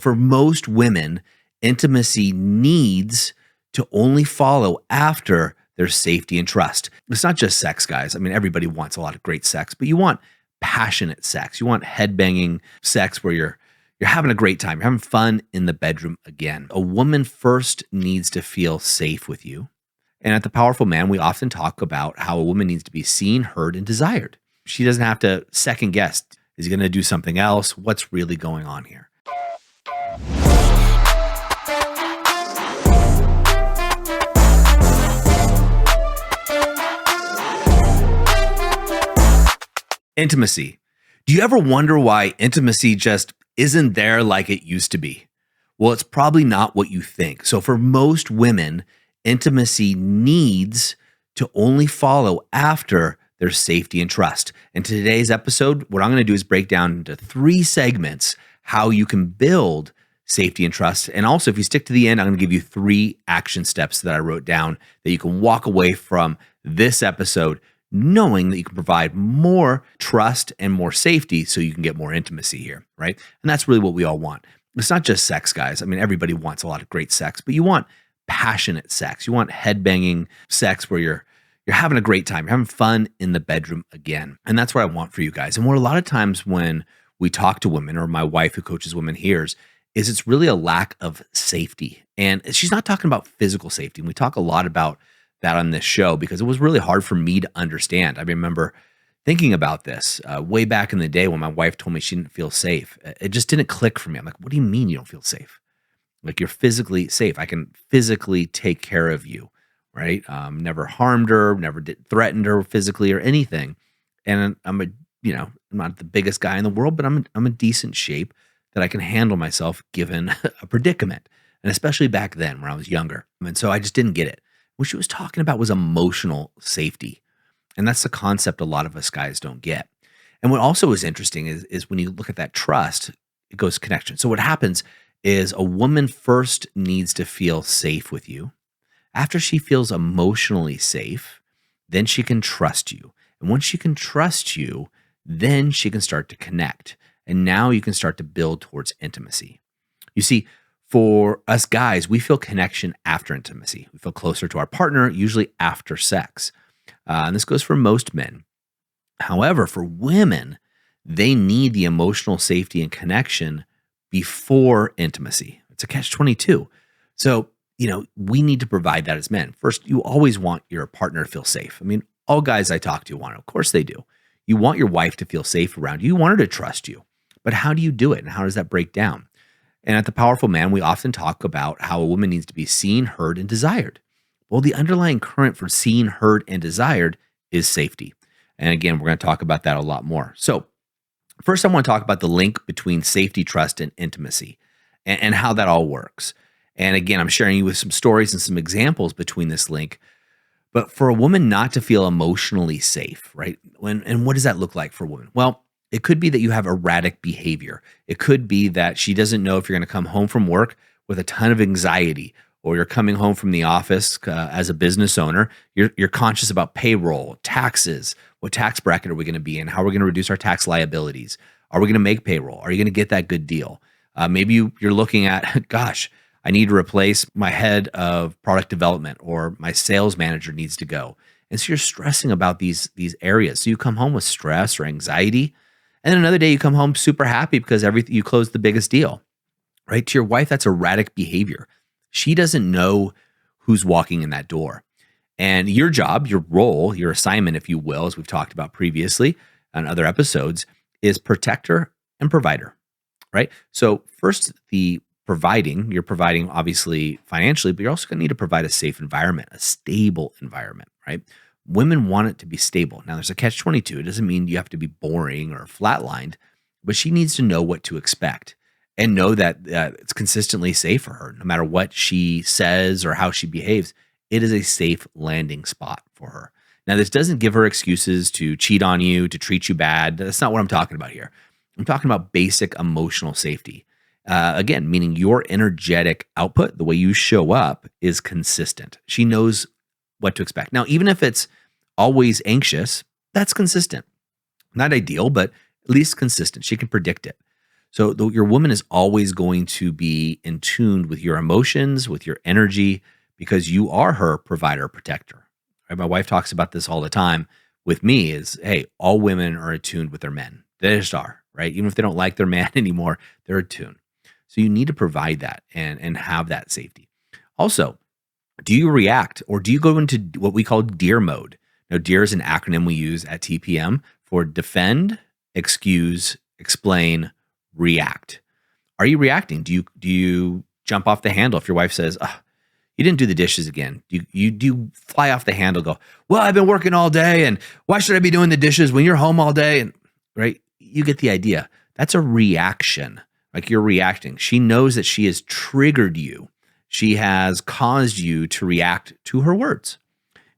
For most women, intimacy needs to only follow after there's safety and trust. It's not just sex, guys. I mean, everybody wants a lot of great sex, but you want passionate sex. You want headbanging sex where you're having a great time. You're having fun in the bedroom again. A woman first needs to feel safe with you. And at The Powerful Man, we often talk about how a woman needs to be seen, heard, and desired. She doesn't have to second guess. Is he going to do something else? What's really going on here? Intimacy. Do you ever wonder why intimacy just isn't there like it used to be? Well, it's probably not what you think. So for most women, intimacy needs to only follow after there's safety and trust. In today's episode, what I'm going to do is break down into 3 segments how you can build safety and trust. And also, if you stick to the end, I'm going to give you 3 action steps that I wrote down that you can walk away from this episode knowing that you can provide more trust and more safety so you can get more intimacy here, right? And that's really what we all want. It's not just sex, guys. I mean, everybody wants a lot of great sex, but you want passionate sex. You want headbanging sex where you're having a great time. You're having fun in the bedroom again. And that's what I want for you guys. And what a lot of times when we talk to women, or my wife who coaches women hears, is it's really a lack of safety. And she's not talking about physical safety. And we talk a lot about that on this show because it was really hard for me to understand. I remember thinking about this way back in the day when my wife told me she didn't feel safe. It just didn't click for me. I'm like, what do you mean you don't feel safe? Like, you're physically safe. I can physically take care of you, right? Never harmed her, never threatened her physically or anything. And I'm not the biggest guy in the world, but I'm a decent shape that I can handle myself given a predicament. And especially back then when I was younger. And so I just didn't get it. What she was talking about was emotional safety. And that's the concept a lot of us guys don't get. And what also is interesting is when you look at that trust, it goes connection. So what happens is a woman first needs to feel safe with you. After she feels emotionally safe, then she can trust you. And once she can trust you, then she can start to connect. And now you can start to build towards intimacy. You see, for us guys, we feel connection after intimacy. We feel closer to our partner, usually after sex. And this goes for most men. However, for women, they need the emotional safety and connection before intimacy. It's a catch-22. So, we need to provide that as men. First, you always want your partner to feel safe. I mean, all guys I talk to want it. Of course they do. You want your wife to feel safe around you. You want her to trust you. But how do you do it? And how does that break down? And at The Powerful Man, we often talk about how a woman needs to be seen, heard, and desired. Well, the underlying current for seen, heard, and desired is safety. And again, we're going to talk about that a lot more. So first, I want to talk about the link between safety, trust, and intimacy and how that all works. And again, I'm sharing you with some stories and some examples between this link. But for a woman not to feel emotionally safe, right? And what does that look like for a woman? Well, it could be that you have erratic behavior. It could be that she doesn't know if you're going to come home from work with a ton of anxiety, or you're coming home from the office as a business owner. You're conscious about payroll, taxes, what tax bracket are we going to be in? How are we going to reduce our tax liabilities? Are we going to make payroll? Are you going to get that good deal? Maybe you're looking at, gosh, I need to replace my head of product development, or my sales manager needs to go. And so you're stressing about these areas. So you come home with stress or anxiety. And then another day you come home super happy because you closed the biggest deal, right? To your wife, that's erratic behavior. She doesn't know who's walking in that door. And your job, your role, your assignment, if you will, as we've talked about previously on other episodes, is protector and provider, right? So first, you're providing obviously financially, but you're also going to need to provide a safe environment, a stable environment, right? Women want it to be stable. Now, there's a catch-22. It doesn't mean you have to be boring or flatlined, but she needs to know what to expect and know that it's consistently safe for her. No matter what she says or how she behaves, it is a safe landing spot for her. Now, this doesn't give her excuses to cheat on you, to treat you bad. That's not what I'm talking about here. I'm talking about basic emotional safety. Again, meaning your energetic output, the way you show up, is consistent. She knows what to expect. Now, even if it's always anxious, that's consistent. Not ideal, but at least consistent. She can predict it. So your woman is always going to be in tune with your emotions, with your energy, because you are her provider, protector. Right? My wife talks about this all the time with me is, hey, all women are attuned with their men. They just are, right? Even if they don't like their man anymore, they're attuned. So you need to provide that and have that safety. Also, do you react or do you go into what we call DEAR mode? Now, DEAR is an acronym we use at TPM for defend, excuse, explain, react. Are you reacting? Do you jump off the handle if your wife says, "Ugh, you didn't do the dishes again"? Do you fly off the handle? Go, well, I've been working all day, and why should I be doing the dishes when you're home all day? And right, you get the idea. That's a reaction. Like you're reacting. She knows that she has triggered you. She has caused you to react to her words.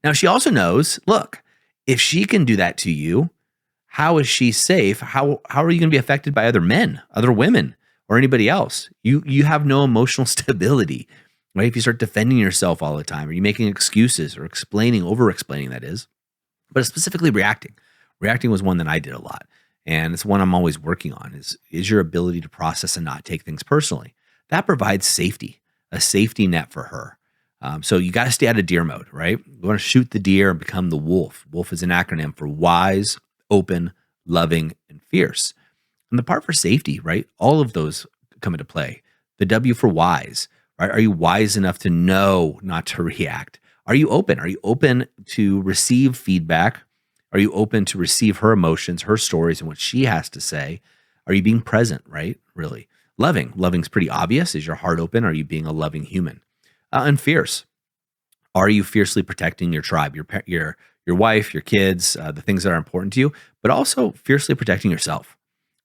Now she also knows, look, if she can do that to you, how is she safe? How are you going to be affected by other men, other women, or anybody else? You have no emotional stability, right? If you start defending yourself all the time, are you making excuses or explaining, over explaining that is, but specifically reacting. Reacting was one that I did a lot. And it's one I'm always working on is your ability to process and not take things personally. That provides safety, a safety net for her. So you got to stay out of deer mode, right? You want to shoot the deer and become the wolf. Wolf is an acronym for wise, open, loving, and fierce. And the part for safety, right? All of those come into play. The W for wise, right? Are you wise enough to know not to react? Are you open? Are you open to receive feedback? Are you open to receive her emotions, her stories, and what she has to say? Are you being present, right? Really. Loving. Loving's pretty obvious. Is your heart open? Are you being a loving human? And fierce. Are you fiercely protecting your tribe, your wife, your kids, the things that are important to you, but also fiercely protecting yourself,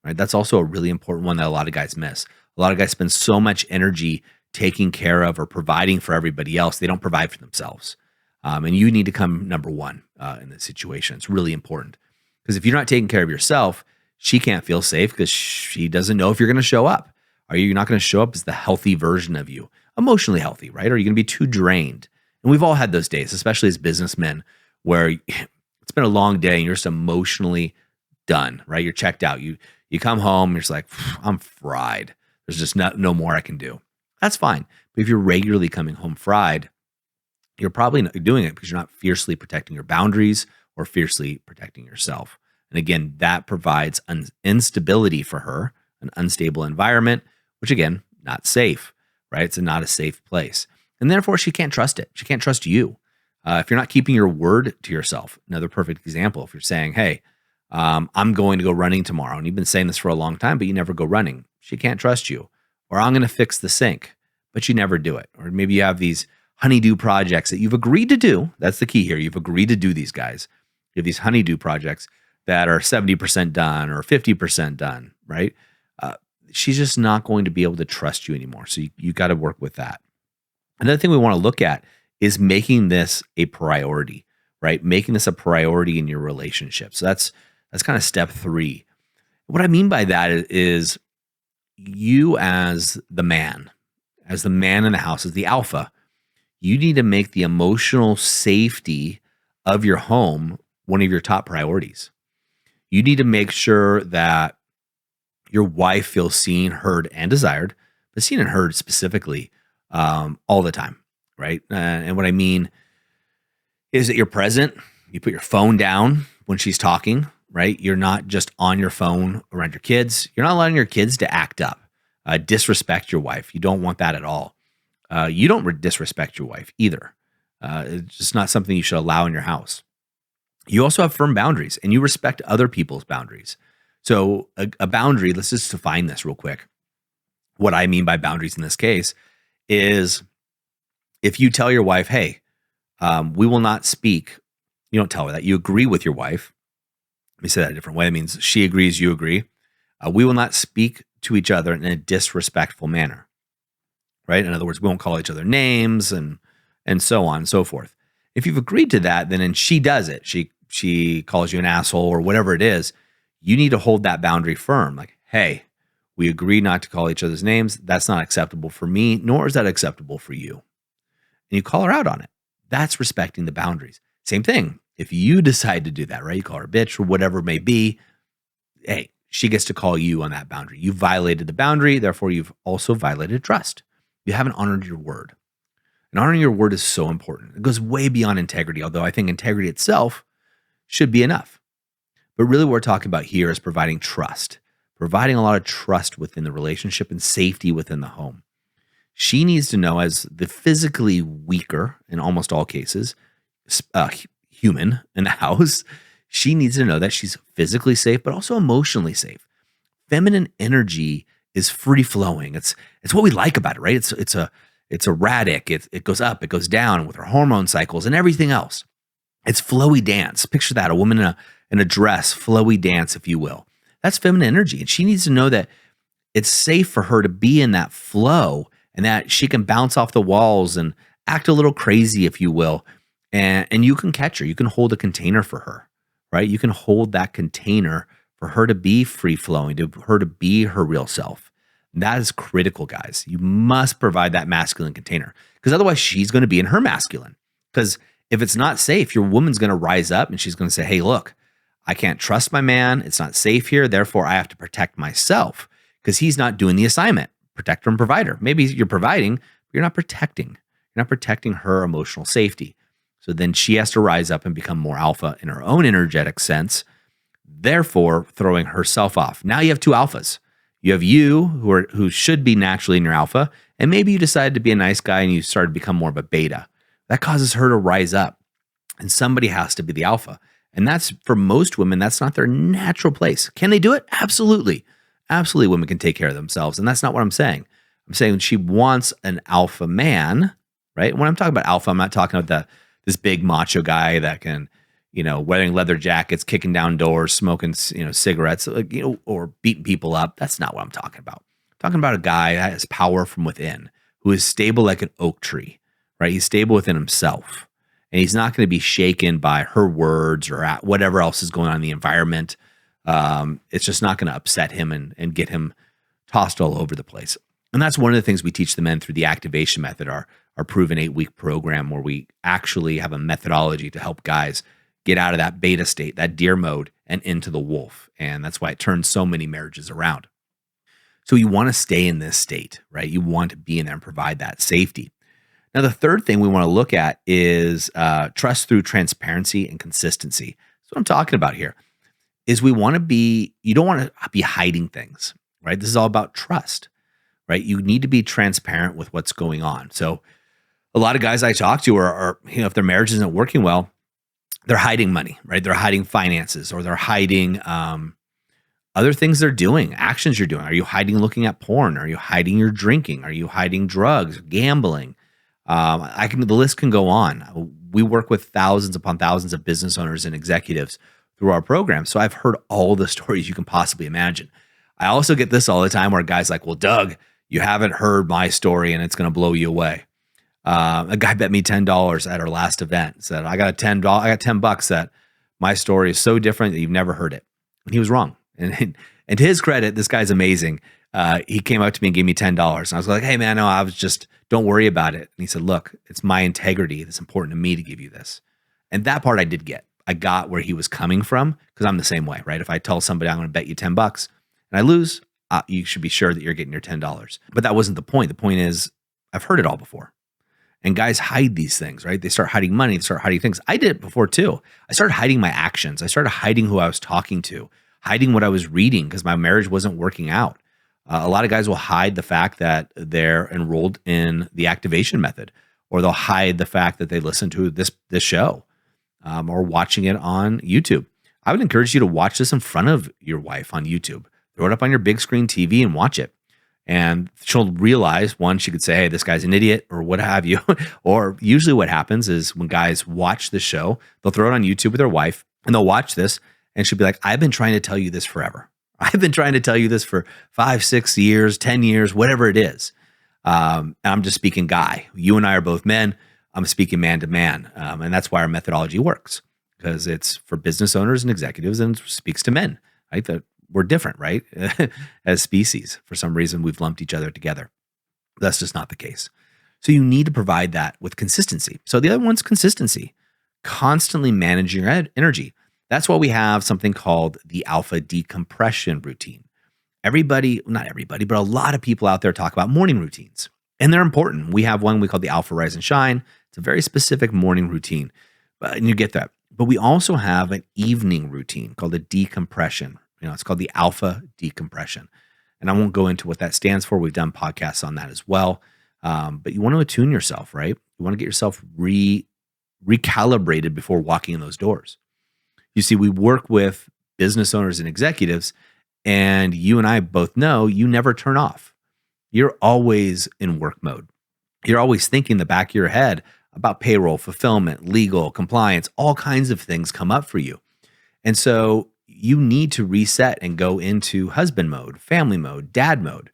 right? That's also a really important one that a lot of guys miss. A lot of guys spend so much energy taking care of or providing for everybody else, they don't provide for themselves. And you need to come number one in this situation. It's really important because if you're not taking care of yourself, she can't feel safe because she doesn't know if you're going to show up. Are you not going to show up as the healthy version of you, emotionally healthy, right? Or are you going to be too drained? And we've all had those days, especially as businessmen, where it's been a long day and you're just emotionally done, right? You're checked out. You come home, you're just like, I'm fried. There's just no more I can do. That's fine. But if you're regularly coming home fried, you're probably not doing it because you're not fiercely protecting your boundaries or fiercely protecting yourself. And again, that provides instability for her, an unstable environment, which again, not safe, right? It's not a safe place. And therefore, she can't trust it. She can't trust you. If you're not keeping your word to yourself, another perfect example, if you're saying, hey, I'm going to go running tomorrow, and you've been saying this for a long time, but you never go running, she can't trust you. Or I'm going to fix the sink, but you never do it. Or maybe you have these honeydew projects that you've agreed to do. That's the key here. You've agreed to do these guys. You have these honeydew projects that are 70% done or 50% done, right? She's just not going to be able to trust you anymore. So you got to work with that. Another thing we want to look at is making this a priority, right? Making this a priority in your relationship. So that's kind of step 3. What I mean by that is you as the man in the house, as the alpha, you need to make the emotional safety of your home one of your top priorities. You need to make sure that your wife feels seen, heard, and desired, but seen and heard specifically all the time, right? And what I mean is that you're present. You put your phone down when she's talking, right? You're not just on your phone around your kids. You're not allowing your kids to act up, disrespect your wife. You don't want that at all. You don't disrespect your wife either. It's just not something you should allow in your house. You also have firm boundaries and you respect other people's boundaries. So a boundary, let's just define this real quick. What I mean by boundaries in this case is if you tell your wife, hey, we will not speak, you don't tell her that. You agree with your wife. Let me say that a different way. That means she agrees, you agree. We will not speak to each other in a disrespectful manner, right? In other words, we won't call each other names and so on and so forth. If you've agreed to that, then and she does it, she calls you an asshole or whatever it is, you need to hold that boundary firm. Like, hey, we agree not to call each other's names. That's not acceptable for me, nor is that acceptable for you. And you call her out on it. That's respecting the boundaries. Same thing. If you decide to do that, right? You call her a bitch or whatever it may be. Hey, she gets to call you on that boundary. You violated the boundary, therefore you've also violated trust. You haven't honored your word. And honoring your word is so important. It goes way beyond integrity, although I think integrity itself should be enough. But really what we're talking about here is providing trust, providing a lot of trust within the relationship and safety within the home. She needs to know, as the physically weaker, in almost all cases, human in the house, she needs to know that she's physically safe, but also emotionally safe. Feminine energy is free flowing. It's what we like about it, right? It's erratic. It goes up, it goes down with her hormone cycles and everything else. It's flowy dance. Picture that, a woman in a dress, flowy dance, if you will. That's feminine energy. And she needs to know that it's safe for her to be in that flow and that she can bounce off the walls and act a little crazy, if you will. And you can catch her. You can hold a container for her, right? You can hold that container for her to be free flowing, to her to be her real self. That is critical, guys. You must provide that masculine container, because otherwise she's going to be in her masculine. Because if it's not safe, your woman's going to rise up and she's going to say, hey, look, I can't trust my man. It's not safe here. Therefore, I have to protect myself because he's not doing the assignment. Protector and provider. Maybe you're providing, but you're not protecting. You're not protecting her emotional safety. So then she has to rise up and become more alpha in her own energetic sense, therefore throwing herself off. Now you have two alphas. You have you who should be naturally in your alpha, and maybe you decided to be a nice guy and you started to become more of a beta. That causes her to rise up, and somebody has to be the alpha. And that's, for most women, that's not their natural place. Can they do it? Absolutely. Absolutely, women can take care of themselves. And that's not what I'm saying. I'm saying she wants an alpha man, right? When I'm talking about alpha, I'm not talking about this big macho guy that can, wearing leather jackets, kicking down doors, smoking, cigarettes, or beating people up. That's not what I'm talking about. I'm talking about a guy that has power from within, who is stable like an oak tree, right? He's stable within himself. And he's not going to be shaken by her words or whatever else is going on in the environment. It's just not going to upset him and get him tossed all over the place. And that's one of the things we teach the men through the activation method, our proven 8-week program, where we actually have a methodology to help guys get out of that beta state, that deer mode, and into the wolf. And that's why it turns so many marriages around. So you want to stay in this state, right? You want to be in there and provide that safety. Now, the third thing we want to look at is trust through transparency and consistency. That's what I'm talking about here. Is you don't want to be hiding things, right? This is all about trust, right? You need to be transparent with what's going on. So a lot of guys I talk to are if their marriage isn't working well, they're hiding money, right? They're hiding finances, or they're hiding other things they're doing, actions you're doing. Are you hiding looking at porn? Are you hiding your drinking? Are you hiding drugs, gambling? The list can go on. We work with thousands upon thousands of business owners and executives through our program. So I've heard all the stories you can possibly imagine. I also get this all the time where guys like, well, Doug, you haven't heard my story and it's going to blow you away. A guy bet me $10 at our last event, said, I got $10 that my story is so different that you've never heard it. And he was wrong. And to his credit, this guy's amazing. He came up to me and gave me $10. And I was like, hey man, no, don't worry about it. And he said, look, it's my integrity that's important to me to give you this. And that part I did get. I got where he was coming from, because I'm the same way, right? If I tell somebody I'm going to bet you $10 and I lose, you should be sure that you're getting your $10. But that wasn't the point. The point is, I've heard it all before. And guys hide these things, right? They start hiding money, they start hiding things. I did it before too. I started hiding my actions. I started hiding who I was talking to, hiding what I was reading because my marriage wasn't working out. A lot of guys will hide the fact that they're enrolled in the activation method, or they'll hide the fact that they listen to this show, or watching it on YouTube. I would encourage you to watch this in front of your wife on YouTube. Throw it up on your big screen TV and watch it. And she'll realize, one, she could say, hey, this guy's an idiot, or what have you. Or usually what happens is when guys watch the show, they'll throw it on YouTube with their wife and they'll watch this. And she'll be like, I've been trying to tell you this forever. I've been trying to tell you this for 5, 6 years, 10 years, whatever it is. And I'm just speaking guy. You and I are both men. I'm speaking man to man. And that's why our methodology works, because it's for business owners and executives and speaks to men, right? That we're different, right? As species, for some reason, we've lumped each other together. That's just not the case. So you need to provide that with consistency. So the other one's consistency, constantly managing your energy. That's why we have something called the alpha decompression routine. Everybody, not everybody, but a lot of people out there talk about morning routines, and they're important. We have one we call the alpha rise and shine. It's a very specific morning routine, and you get that. But we also have an evening routine called a decompression. It's called the alpha decompression. And I won't go into what that stands for. We've done podcasts on that as well. But you want to attune yourself, right? You want to get yourself recalibrated before walking in those doors. You see, we work with business owners and executives, and you and I both know you never turn off. You're always in work mode. You're always thinking in the back of your head about payroll, fulfillment, legal, compliance, all kinds of things come up for you. And so you need to reset and go into husband mode, family mode, dad mode.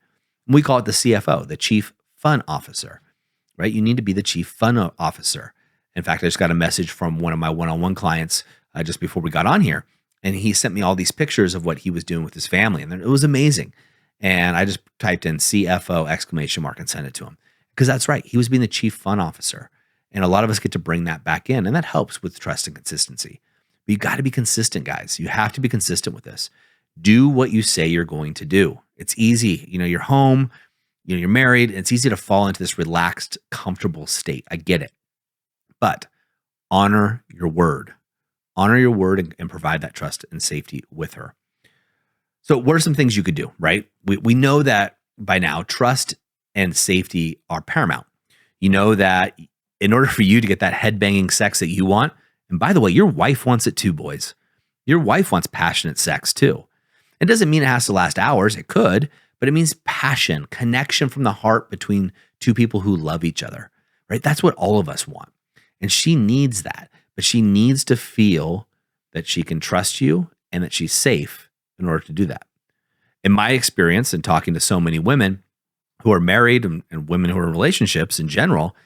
We call it the CFO, the Chief Fun Officer, right? You need to be the Chief Fun Officer. In fact, I just got a message from one of my one-on-one clients just before we got on here, and he sent me all these pictures of what he was doing with his family, and it was amazing. And I just typed in CFO exclamation mark and sent it to him because that's right. He was being the Chief Fun Officer, and a lot of us get to bring that back in, and that helps with trust and consistency. But you got to be consistent, guys. You have to be consistent with this. Do what you say you're going to do. It's easy. You're home, you're married. It's easy to fall into this relaxed, comfortable state. I get it. But honor your word. Honor your word and provide that trust and safety with her. So what are some things you could do, right? We know that by now, trust and safety are paramount. You know that in order for you to get that head-banging sex that you want, and by the way, your wife wants it too, boys. Your wife wants passionate sex too. It doesn't mean it has to last hours. It could, but it means passion, connection from the heart between two people who love each other, right? That's what all of us want. And she needs that, but she needs to feel that she can trust you and that she's safe in order to do that. In my experience and talking to so many women who are married and women who are in relationships in general,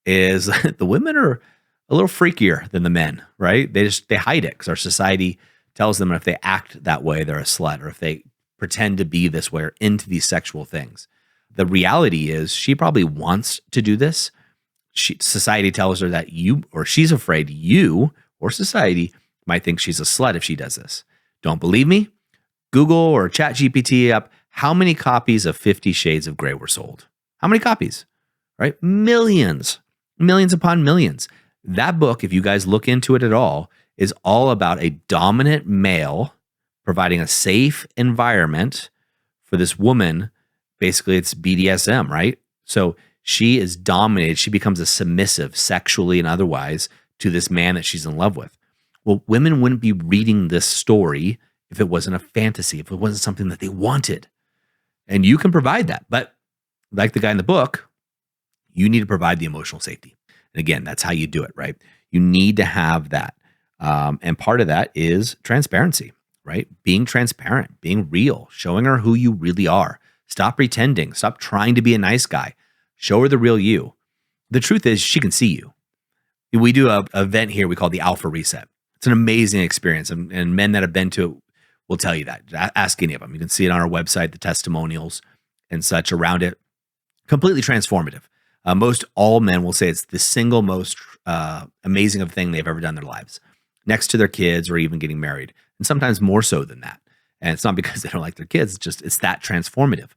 is the women are a little freakier than the men, right? They hide it because our society tells them if they act that way, they're a slut, or if they pretend to be this way or into these sexual things. The reality is she probably wants to do this. Society tells her that she's afraid you or society might think she's a slut if she does this. Don't believe me? Google or Chat GPT up how many copies of 50 Shades of Grey were sold. How many copies? Right? Millions upon millions. That book, if you guys look into it at all, is all about a dominant male providing a safe environment for this woman. Basically, it's BDSM, right? So she is dominated. She becomes a submissive sexually and otherwise to this man that she's in love with. Well, women wouldn't be reading this story if it wasn't a fantasy, if it wasn't something that they wanted. And you can provide that. But like the guy in the book, you need to provide the emotional safety. And again, that's how you do it, right? You need to have that. And part of that is transparency, right? Being transparent, being real, showing her who you really are. Stop pretending. Stop trying to be a nice guy. Show her the real you. The truth is she can see you. We do an event here we call the Alpha Reset. It's an amazing experience. And men that have been to it will tell you that. Ask any of them. You can see it on our website, the testimonials and such around it. Completely transformative. Most all men will say it's the single most amazing thing they've ever done in their lives, next to their kids or even getting married, and sometimes more so than that. And it's not because they don't like their kids; it's that transformative.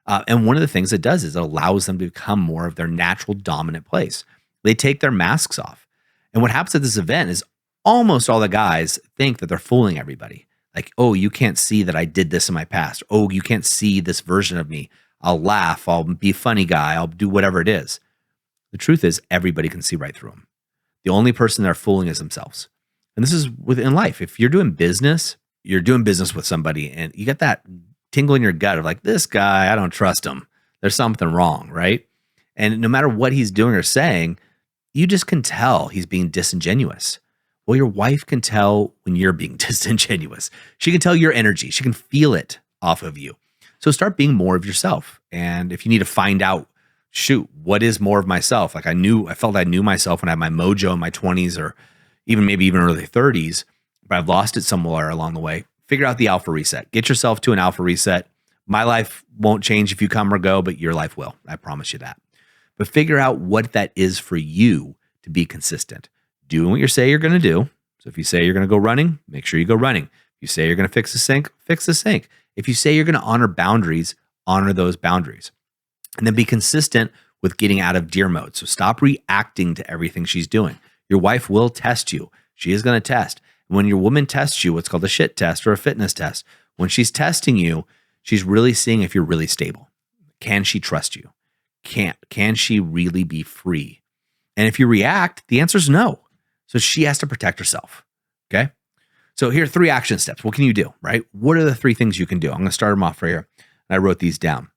And one of the things it does is it allows them to become more of their natural dominant place. They take their masks off, and what happens at this event is almost all the guys think that they're fooling everybody. Like, oh, you can't see that I did this in my past. Oh, you can't see this version of me. I'll laugh. I'll be a funny guy. I'll do whatever it is. The truth is everybody can see right through them. The only person they're fooling is themselves. And this is within life. If you're doing business with somebody and you get that tingle in your gut of like, this guy, I don't trust him. There's something wrong, right? And no matter what he's doing or saying, you just can tell he's being disingenuous. Well, your wife can tell when you're being disingenuous. She can tell your energy. She can feel it off of you. So start being more of yourself. And if you need to find out, shoot, what is more of myself? Like I felt I knew myself when I had my mojo in my 20s or maybe even early 30s, but I've lost it somewhere along the way. Figure out the Alpha Reset. Get yourself to an Alpha Reset. My life won't change if you come or go, but your life will. I promise you that. But figure out what that is for you to be consistent. Doing what you say you're going to do. So if you say you're going to go running, make sure you go running. If you say you're going to fix the sink, fix the sink. If you say you're going to honor boundaries, honor those boundaries. And then be consistent with getting out of deer mode. So stop reacting to everything she's doing. Your wife will test you. She is going to test. When your woman tests you, what's called a shit test or a fitness test, when she's testing you, she's really seeing if you're really stable. Can she trust you? Can she really be free? And if you react, the answer is no. So she has to protect herself. Okay. So here are 3 action steps. What can you do, right? What are the 3 things you can do? I'm going to start them off right here. And I wrote these down.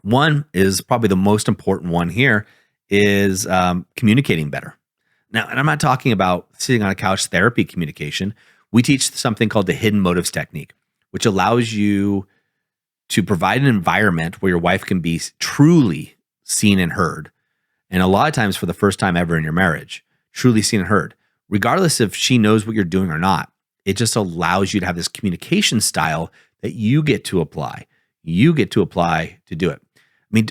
One is probably the most important one here is communicating better. Now, and I'm not talking about sitting on a couch therapy communication. We teach something called the hidden motives technique, which allows you to provide an environment where your wife can be truly seen and heard. And a lot of times for the first time ever in your marriage, truly seen and heard, regardless if she knows what you're doing or not. It just allows you to have this communication style that you get to apply. You get to apply to do it. I mean,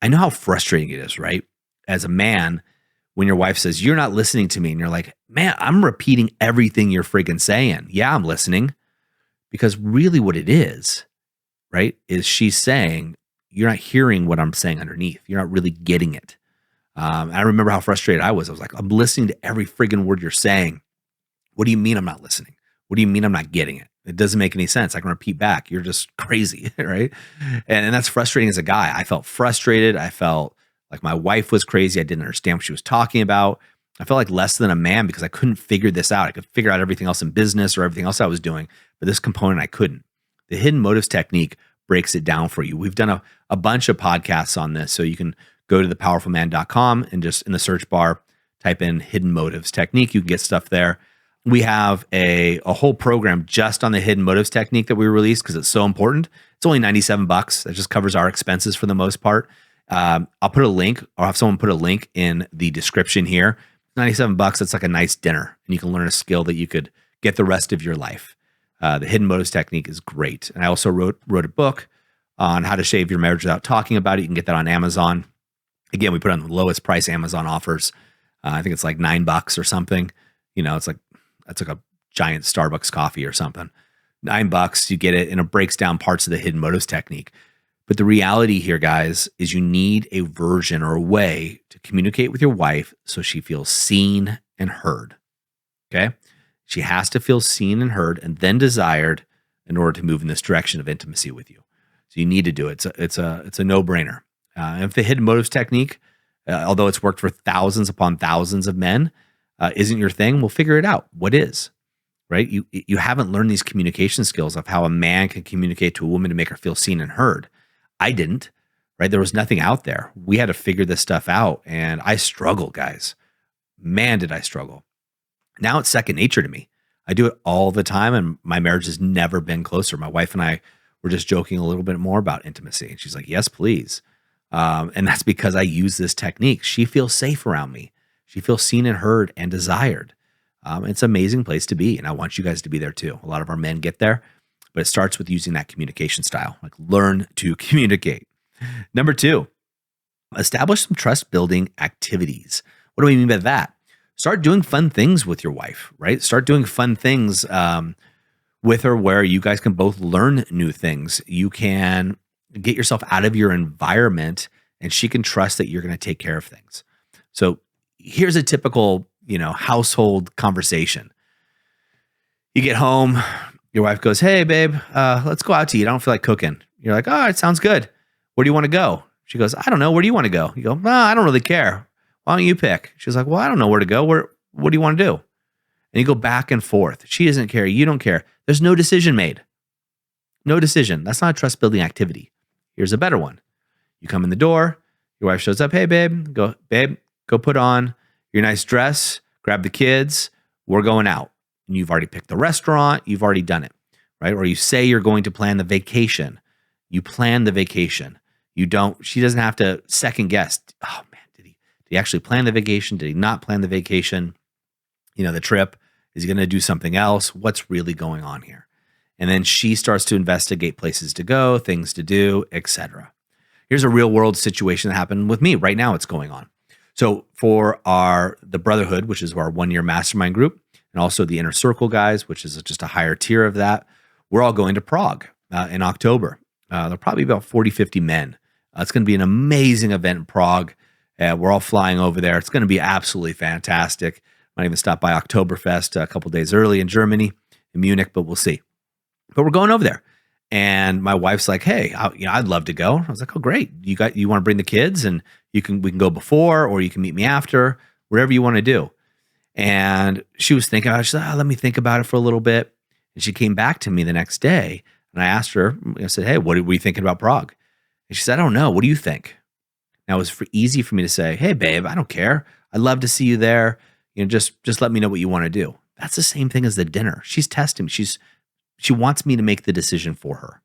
I know how frustrating it is, right? As a man, when your wife says, you're not listening to me, and you're like, man, I'm repeating everything you're friggin' saying. Yeah, I'm listening. Because really what it is, right, is she's saying, you're not hearing what I'm saying underneath. You're not really getting it. I remember how frustrated I was. I was like, I'm listening to every friggin' word you're saying. What do you mean I'm not listening? What do you mean I'm not getting it? It doesn't make any sense. I can repeat back. You're just crazy, right? And that's frustrating as a guy. I felt frustrated. I felt like my wife was crazy. I didn't understand what she was talking about. I felt like less than a man because I couldn't figure this out. I could figure out everything else in business or everything else I was doing, but this component I couldn't. The hidden motives technique breaks it down for you. We've done a bunch of podcasts on this, so you can go to thepowerfulman.com and just in the search bar, type in hidden motives technique. You can get stuff there. We have a whole program just on the hidden motives technique that we released because it's so important. It's only $97. That just covers our expenses for the most part. I'll put a link. I'll have someone put a link in the description here. $97. It's like a nice dinner, and you can learn a skill that you could get the rest of your life. The hidden motives technique is great. And I also wrote a book on how to save your marriage without talking about it. You can get that on Amazon. Again, we put on the lowest price Amazon offers. I think it's like $9 or something. You know, that's like a giant Starbucks coffee or something. $9, you get it, and it breaks down parts of the hidden motives technique. But the reality here, guys, is you need a version or a way to communicate with your wife so she feels seen and heard. Okay? She has to feel seen and heard and then desired in order to move in this direction of intimacy with you. So you need to do it. It's a no-brainer. And if the hidden motives technique, although it's worked for thousands upon thousands of men, isn't your thing, we'll figure it out. What is, right? You haven't learned these communication skills of how a man can communicate to a woman to make her feel seen and heard. I didn't, right? There was nothing out there. We had to figure this stuff out, and I struggle, guys. Man, did I struggle. Now it's second nature to me. I do it all the time, and my marriage has never been closer. My wife and I were just joking a little bit more about intimacy, and she's like, yes, please. And that's because I use this technique. She feels safe around me. She feels seen and heard and desired. It's an amazing place to be, and I want you guys to be there too. A lot of our men get there, but it starts with using that communication style. Like, learn to communicate. Number 2, establish some trust-building activities. What do we mean by that? Start doing fun things with your wife, right? Start doing fun things with her where you guys can both learn new things. You can get yourself out of your environment, and she can trust that you're going to take care of things. So here's a typical, household conversation. You get home, your wife goes, hey, babe, let's go out to eat. I don't feel like cooking. You're like, oh, it sounds good. Where do you want to go? She goes, I don't know. Where do you want to go? You go, no, I don't really care. Why don't you pick? She's like, well, I don't know where to go. What do you want to do? And you go back and forth. She doesn't care. You don't care. There's no decision made. No decision. That's not a trust building activity. Here's a better one. You come in the door. Your wife shows up. Hey, babe, go put on your nice dress. Grab the kids. We're going out. And you've already picked the restaurant. You've already done it, right? Or you say you're going to plan the vacation. You plan the vacation. She doesn't have to second guess. Oh man, did he actually plan the vacation? Did he not plan the vacation? The trip. Is he going to do something else? What's really going on here? And then she starts to investigate places to go, things to do, etc. Here's a real world situation that happened with me. Right now it's going on. So for the Brotherhood, which is our 1-year mastermind group, and also the Inner Circle guys, which is just a higher tier of that. We're all going to Prague in October. There'll probably be about 40, 50 men. It's going to be an amazing event in Prague. We're all flying over there. It's going to be absolutely fantastic. Might even stop by Oktoberfest a couple days early in Germany, in Munich, but we'll see. But we're going over there. And my wife's like, "Hey, I'd love to go." I was like, "Oh, great! You want to bring the kids, and we can go before, or you can meet me after, whatever you want to do." And she was thinking about it. She said, "Let me think about it for a little bit." And she came back to me the next day, and I asked her. I said, "Hey, what were you thinking about Prague?" And she said, "I don't know. What do you think?" Now it was easy for me to say, "Hey, babe, I don't care. I'd love to see you there. Just let me know what you want to do." That's the same thing as the dinner. She's testing me. She wants me to make the decision for her,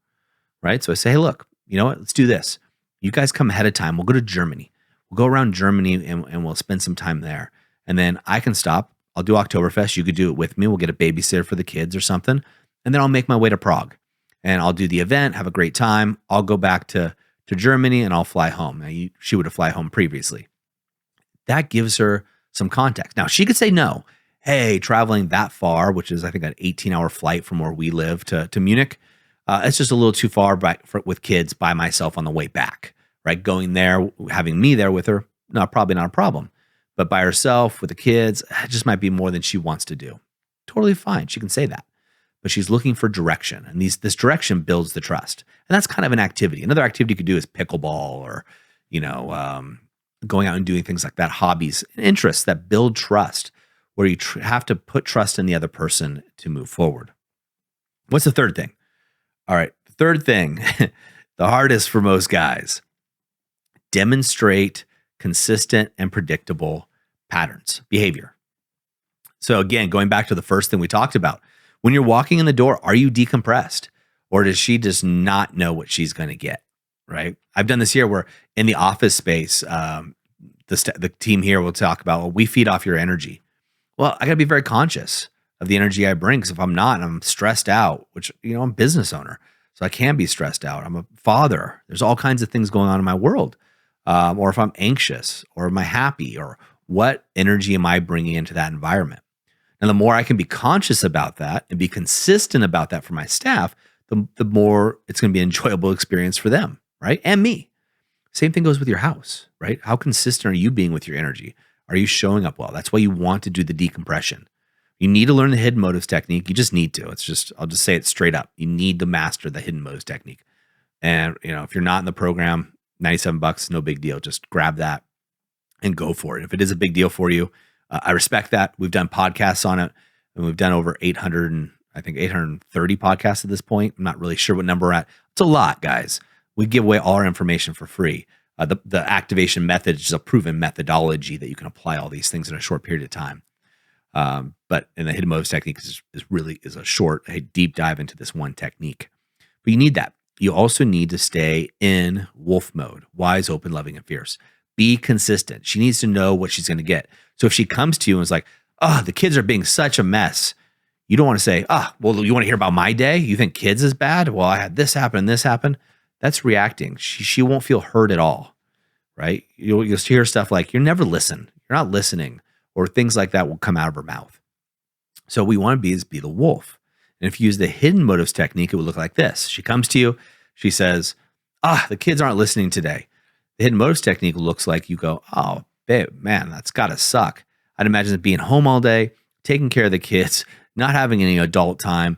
right? So I say, "Hey, look, you know what? Let's do this. You guys come ahead of time. We'll go to Germany. We'll go around Germany and we'll spend some time there. And then I can stop. I'll do Oktoberfest. You could do it with me. We'll get a babysitter for the kids or something. And then I'll make my way to Prague and I'll do the event, have a great time. I'll go back to Germany and I'll fly home." Now, she would have fly home previously. That gives her some context. Now, she could say no. "Hey, traveling that far," which is, I think, an 18-hour flight from where we live to Munich, it's just a little too far with kids by myself on the way back, right? Going there, having me there with her, no, probably not a problem. But by herself with the kids, it just might be more than she wants to do. Totally fine. She can say that. But she's looking for direction. And this direction builds the trust. And that's kind of an activity. Another activity you could do is pickleball or, going out and doing things like that, hobbies and interests that build trust, where you have to put trust in the other person to move forward. What's the third thing? All right. The third thing, the hardest for most guys, demonstrate consistent and predictable patterns, behavior. So again, going back to the first thing we talked about, when you're walking in the door, are you decompressed? Or does she just not know what she's going to get, right? I've done this here where in the office space, the team here will talk about, well, we feed off your energy. Well, I got to be very conscious of the energy I bring, because if I'm not, and I'm stressed out, which, I'm a business owner, so I can be stressed out. I'm a father. There's all kinds of things going on in my world. Or if I'm anxious, or am I happy, or what energy am I bringing into that environment? And the more I can be conscious about that and be consistent about that for my staff, the more it's going to be an enjoyable experience for them, right? And me. Same thing goes with your house, right? How consistent are you being with your energy? Are you showing up well? That's why you want to do the decompression. You need to learn the hidden motives technique. You just need to. I'll just say it straight up. You need to master the hidden motives technique. And, if you're not in the program, $97, no big deal. Just grab that and go for it. If it is a big deal for you, I respect that. We've done podcasts on it, and we've done over 830 podcasts at this point. I'm not really sure what number we're at. It's a lot, guys. We give away all our information for free. The activation method is a proven methodology that you can apply all these things in a short period of time. But in the hidden motives technique is a deep dive into this one technique. But you need that. You also need to stay in wolf mode, wise, open, loving, and fierce. Be consistent. She needs to know what she's going to get. So if she comes to you and is like, "Oh, the kids are being such a mess," you don't want to say, "Well, you want to hear about my day? You think kids is bad? Well, I had this happen and this happen." That's reacting. She won't feel heard at all, right? You'll hear stuff like, "You're never listen. You're not listening," or things like that will come out of her mouth. So what we want to be the wolf. And if you use the hidden motives technique, it would look like this. She comes to you. She says, "The kids aren't listening today." The hidden motives technique looks like you go, "Oh, babe, man, that's got to suck. I'd imagine that being home all day, taking care of the kids, not having any adult time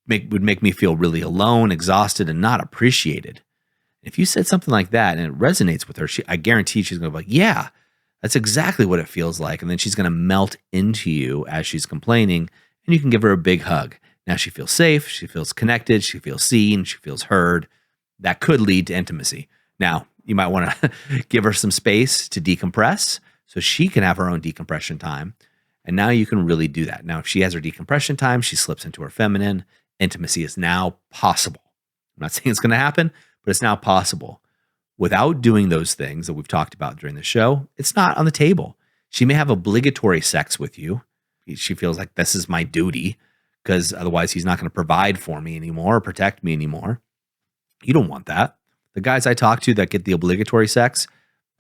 would make me feel really alone, exhausted, and not appreciated." If you said something like that and it resonates with her, I guarantee she's going to be like, "Yeah, that's exactly what it feels like." And then she's going to melt into you as she's complaining, and you can give her a big hug. Now she feels safe, she feels connected, she feels seen, she feels heard. That could lead to intimacy. Now, you might want to give her some space to decompress so she can have her own decompression time. And now you can really do that. Now, if she has her decompression time, she slips into her feminine. Intimacy is now possible. I'm not saying it's going to happen, but it's now possible. Without doing those things that we've talked about during the show, it's not on the table. She may have obligatory sex with you. She feels like this is my duty, because otherwise he's not going to provide for me anymore or protect me anymore. You don't want that. The guys I talk to that get the obligatory sex,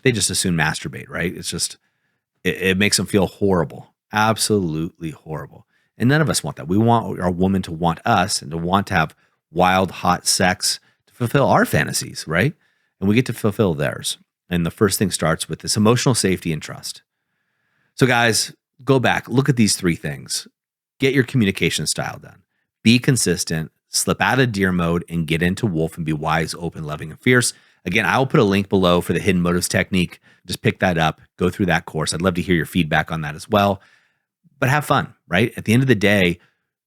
they just as soon masturbate, right? It's just, it makes them feel horrible. Absolutely horrible. And none of us want that. We want our woman to want us and to want to have wild, hot sex to fulfill our fantasies, right? And we get to fulfill theirs. And the first thing starts with this emotional safety and trust. So, guys, go back, look at these 3 things. Get your communication style done. Be consistent, slip out of deer mode, and get into wolf and be wise, open, loving, and fierce. Again, I will put a link below for the hidden motives technique. Just pick that up, go through that course. I'd love to hear your feedback on that as well. But have fun, right? At the end of the day,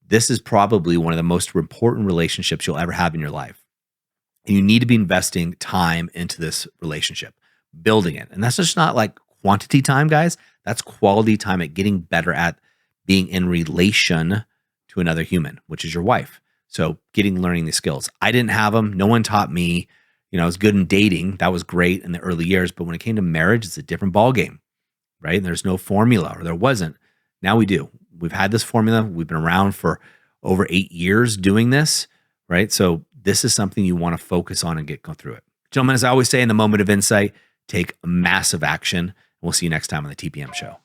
this is probably one of the most important relationships you'll ever have in your life. And you need to be investing time into this relationship, building it. And that's just not like quantity time, guys. That's quality time at getting better at being in relation to another human, which is your wife. So learning these skills. I didn't have them. No one taught me. I was good in dating. That was great in the early years. But when it came to marriage, it's a different ballgame, right? And there's no formula, or there wasn't. Now we do. We've had this formula. We've been around for over 8 years doing this, right? So this is something you want to focus on and go through it. Gentlemen, as I always say in the moment of insight, take massive action. We'll see you next time on the TPM show.